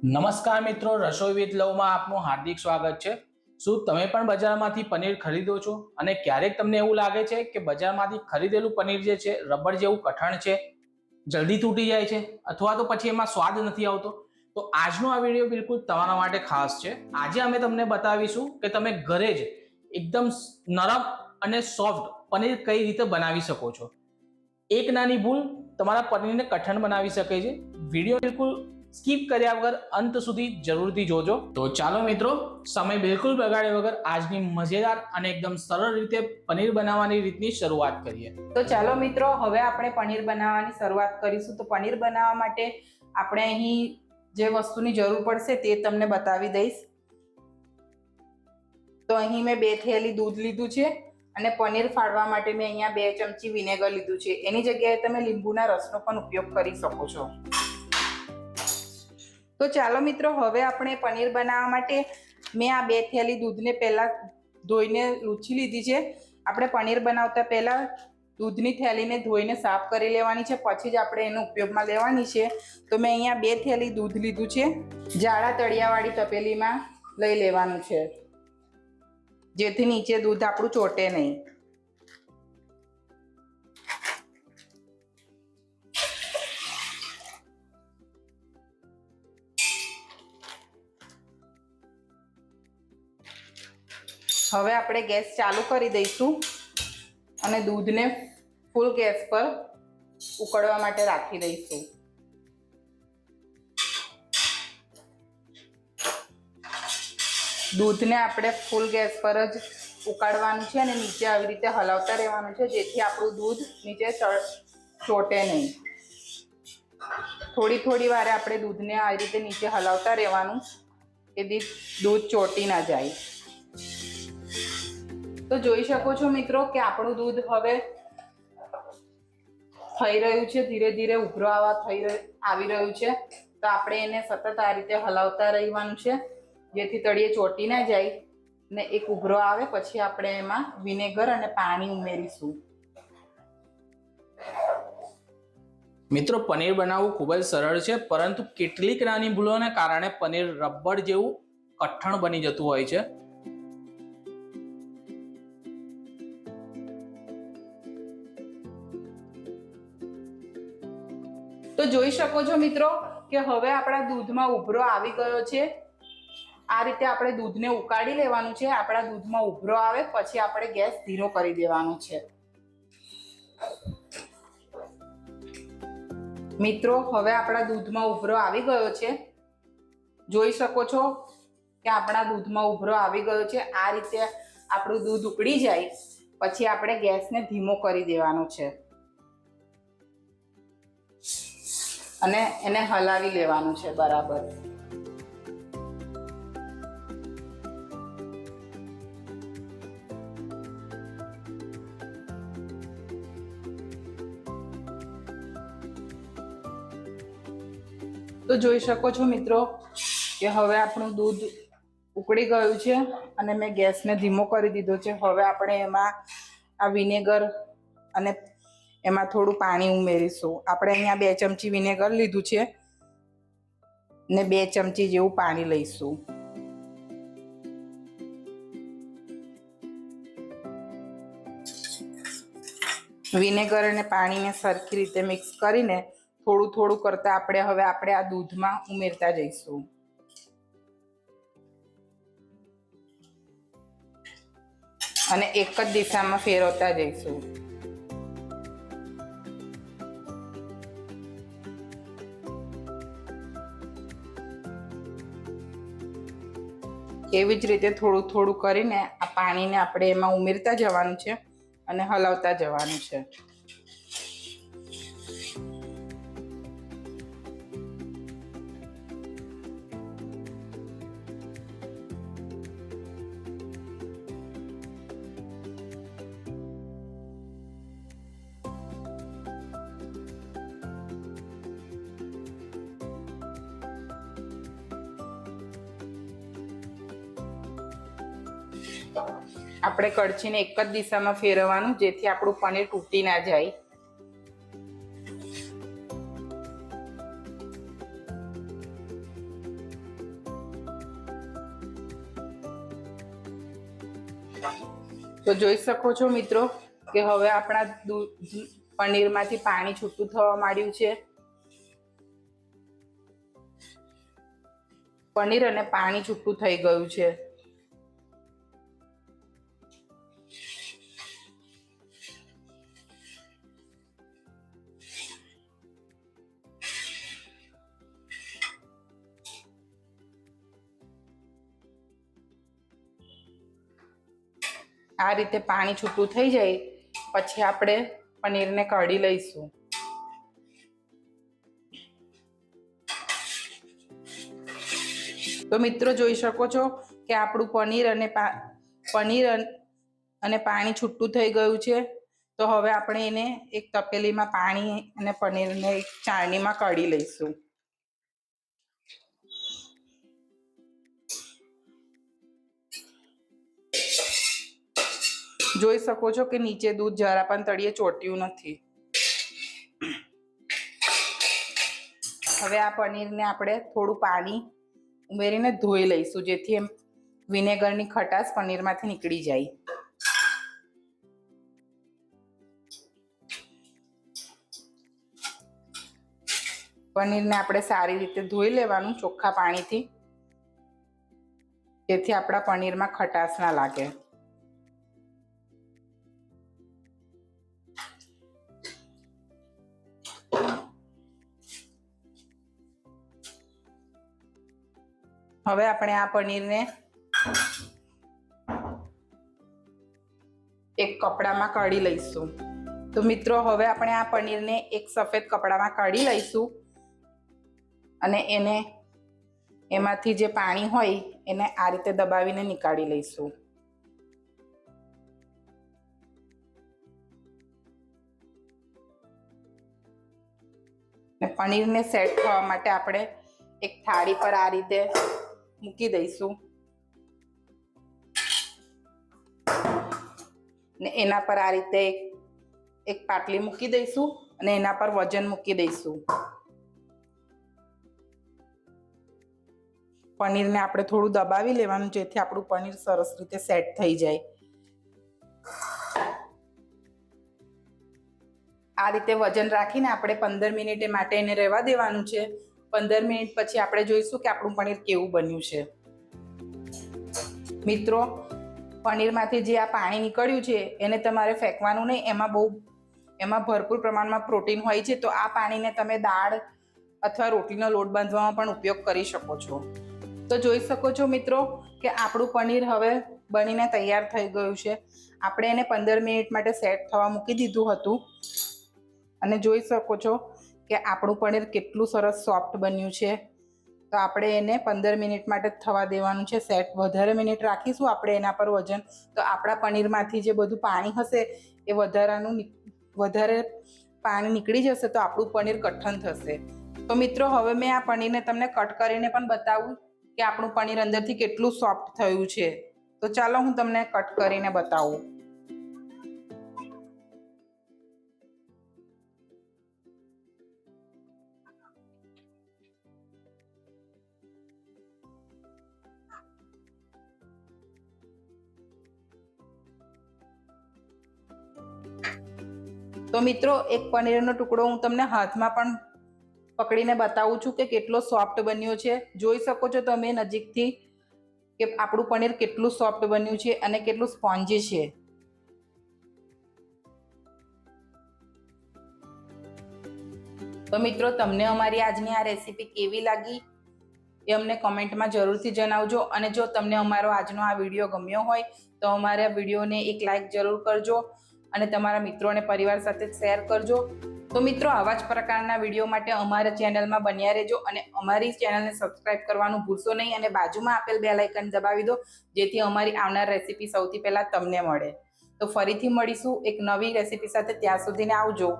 નમસ્કાર મિત્રો, રસોઈ વિથ લવમાં આપનું હાર્દિક સ્વાગત છે। શું તમે પણ બજારમાંથી પનીર ખરીદો છો અને ક્યારેક તમને એવું લાગે છે કે બજારમાંથી ખરીદેલું પનીર જે છે રબર જેવું કઠણ છે, જલ્દી તૂટી જાય છે અથવા તો પછી એમાં સ્વાદ નથી આવતો? તો આજનો આ વિડીયો બિલકુલ તમારા માટે ખાસ છે। આજે અમે તમને બતાવીશું કે તમે ઘરે જ એકદમ નરમ અને સોફ્ટ પનીર કઈ રીતે બનાવી શકો છો। એક નાની ભૂલ તમારા પનીરને કઠણ બનાવી શકે છે। વિડીયો બિલકુલ સ્કીપ કર્યા વગર અંત સુધી જરૂરથી જોજો। તો ચાલો મિત્રો, સમય બિલકુલ બગાડ્યા વગર આજની મજેદાર અને એકદમ સરળ રીતે પનીર બનાવવાની રીતની શરૂઆત કરીએ। તો ચાલો મિત્રો, હવે આપણે પનીર બનાવવાની શરૂઆત કરીશું। તો પનીર બનાવવા માટે આપણે અહીં જે વસ્તુની જરૂર પડશે તે તમને બતાવી દઈશ। તો અહીં મેં 2 થેલી દૂધ લીધું છે અને પનીર ફાડવા માટે મેં અહીંયા 2 ચમચી વિનેગર લીધું છે। એની જગ્યાએ તમે લીંબુના રસનો પણ ઉપયોગ કરી શકો છો। તો ચાલો મિત્રો, હવે આપણે પનીર બનાવવા માટે મેં આ 2 થેલી દૂધને પહેલા ધોઈને લૂછી લીધી છે। આપણે પનીર બનાવતા પહેલા દૂધની થેલીને ધોઈને સાફ કરી લેવાની છે, પછી જ આપણે એનો ઉપયોગમાં લેવાની છે। તો મેં અહીંયા 2 થેલી દૂધ લીધું છે, જાડા તળિયાવાળી તપેલીમાં લઈ લેવાનું છે, જેથી નીચે દૂધ આપણું ચોટે નહીં। હવે આપણે ગેસ ચાલુ કરી દઈશું અને દૂધને ફૂલ ગેસ પર ઉકળવા માટે રાખી દઈશું। દૂધને આપણે ફૂલ ગેસ પર જ ઉકાળવાનું છે અને નીચે આવી રીતે હલાવતા રહેવાનું છે, જેથી આપણું દૂધ નીચે ચોટે નહીં। થોડી થોડી વારે આપણે દૂધને આ રીતે નીચે હલાવતા રહેવાનું, કે દૂધ ચોટી ના જાય। તો જોઈ શકો છો મિત્રો કે આપણું દૂધ હવે થઈ રહ્યું છે, ધીરે ધીરે ઉભરો આવી રહ્યું છે। તો આપણે એને સતત આ રીતે હલાવતા રહેવાનું છે, જેથી તળિયે ચોટી ના જાય ને એક ઉભરો આવે પછી આપણે એમાં વિનેગર અને પાણી ઉમેરીશું। મિત્રો, પનીર બનાવવું ખૂબ જ સરળ છે, પરંતુ કેટલીક નાની ભૂલોને કારણે પનીર રબર જેવું કઠણ બની જતું હોય છે। તો જોઈ શકો છો મિત્રો કે હવે આપણા દૂધમાં ઉભરો આવી ગયો છે। આ રીતે આપણે દૂધને ઉકાળી લેવાનું છે। આપણા દૂધમાં ઉભરો આવે પછી આપણે ગેસ ધીરો કરી દેવાનો છે। મિત્રો, હવે આપણા દૂધમાં ઉભરો આવી ગયો છે, જોઈ શકો છો કે આપણા દૂધમાં ઉભરો આવી ગયો છે। આ રીતે આપણું દૂધ ઉકળી જાય પછી આપણે ગેસને ધીમો કરી દેવાનો છે અને એને હલાવી લેવાનું છે બરાબર। તો જોઈ શકો છો મિત્રો કે હવે આપણું દૂધ ઉકળી ગયું છે અને મેં ગેસને ધીમો કરી દીધો છે। હવે આપણે એમાં આ વિનેગર અને એમાં થોડું પાણી ઉમેરીશું। આપણે અહીંયા 2 ચમચી વિનેગર લીધું છે ને 2 ચમચી જેવું પાણી લઈશું। વિનેગર અને પાણીને સરખી રીતે મિક્સ કરીને થોડું થોડું કરતા આપણે આ દૂધમાં ઉમેરતા જઈશું। અને એક જ દિશામાં ફેરવતા જઈશું। એવી જ રીતે થોડું થોડું કરીને આ પાણીને આપણે એમાં ઉમેરતા જવાનું છે અને હલાવતા જવાનું છે। આપણે કડછીને એક જ દિશામાં ફેરવવાનું, જેથી આપણું પનીર તૂટી ના જાય। તો જોઈ શકો છો મિત્રો કે હવે આપણા પનીરમાંથી પાણી છૂટું થવા માંડ્યું છે. પનીર અને પાણી છૂટું થઈ ગયું છે. આ રીતે પાણી છૂટું થઈ જાય પછી આપણે પનીરને કાઢી લઈશું. તો મિત્રો જોઈ શકો છો કે આપણું પનીર અને પાણી છૂટું થઈ ગયું છે. તો હવે આપણે એને એક તપેલીમાં પાણી અને પનીરને એક ચાળણીમાં કાઢી લઈશું. જોઈ શકો છો કે નીચે દૂધ જરા પણ તળિયે ચોટ્યું નથી. હવે આ પનીરને આપણે થોડું પાણી ઉમેરીને ધોઈ લઈશું, જેથી એમ વિનેગરની ખટાશ પનીરમાંથી નીકળી જાય. પનીરને આપણે સારી રીતે ધોઈ લેવાનું ચોખ્ખા પાણીથી, જેથી આપણા પનીરમાં ખટાશ ના લાગે. હવે આપણે આ પનીરને એક કપડામાં કાઢી લઈશું. તો મિત્રો હવે આપણે આ પનીરને એક સફેદ કપડામાં કાઢી લઈશું અને એમાંથી જે પાણી હોય એને આ રીતે દબાવીને નીકાળી લઈશું. પનીરને સેટ થવા માટે આપણે એક થાળી પર આ રીતે મૂકી દઈશું ને એના પર આ રીતે એક પાટલી મૂકી દઈશું અને એના પર વજન મૂકી દઈશું. પનીરને આપણે થોડું દબાવી લેવાનું, જેથી આપણું પનીર સરસ રીતે સેટ થઈ જાય. આ રીતે વજન રાખીને આપણે 15 મિનિટ માટે એને રહેવા દેવાનું છે. 15 મિનિટ પછી આપણે જોઈશું કે આપણું પનીર કેવું બન્યું છે. મિત્રો, પનીરમાંથી જે આ પાણી નીકળ્યું છે એને તમારે ફેંકવાનું નહીં. એમાં ભરપૂર પ્રમાણમાં પ્રોટીન હોય છે. તો આ પાણીને તમે દાળ અથવા રોટલીનો લોટ બાંધવામાં પણ ઉપયોગ કરી શકો છો. તો જોઈ શકો છો મિત્રો કે આપણું પનીર હવે બનીને તૈયાર થઈ ગયું છે. આપણે એને 15 મિનિટ માટે સેટ થવા મૂકી દીધું હતું અને જોઈ શકો છો કે આપણું પનીર કેટલું સરસ સોફ્ટ બન્યું છે. તો આપણે એને 15 મિનિટ માટે થવા દેવાનું છે સેટ. વધારે મિનિટ રાખીશું આપણે એના પર વજન, તો આપણા પનીરમાંથી જે બધું પાણી હશે એ વધારે પાણી નીકળી જશે, તો આપણું પનીર કઠણ થશે. તો મિત્રો, હવે મેં આ પનીરને તમને કટ કરીને પણ બતાવું કે આપણું પનીર અંદરથી કેટલું સોફ્ટ થયું છે. તો ચાલો હું તમને કટ કરીને બતાવું. તો મિત્રો, એક પનીરનો ટુકડો હું તમને હાથમાં પણ પકડીને બતાવું છું કે કેટલો સોફ્ટ બન્યો છે. જોઈ શકો છો તમે નજીકથી કે આપણું પનીર કેટલું સોફ્ટ બન્યું છે અને કેટલું સ્પોન્જી છે. તો મિત્રો, તમને અમારી આજની આ રેસીપી કેવી લાગી એ અમને કમેન્ટમાં જરૂરથી જણાવજો. અને જો તમને અમારો આજનો આ વિડીયો ગમ્યો હોય તો અમારા વિડીયોને એક લાઈક જરૂર કરજો અને તમારા મિત્રો અને પરિવાર સાથે શેર કરજો. તો મિત્રો, આવા જ પ્રકારના વિડીયો માટે અમારા ચેનલમાં બન્યા રહેજો અને અમારી ચેનલને સબસ્ક્રાઇબ કરવાનું ભૂલશો નહીં અને બાજુમાં આપેલ બેલ આઇકન દબાવી દો, જેથી અમારી આવનાર રેસીપી સૌથી પહેલા તમને મળે. તો ફરીથી મળીશું એક નવી રેસીપી સાથે. ત્યાં સુધીને આવજો.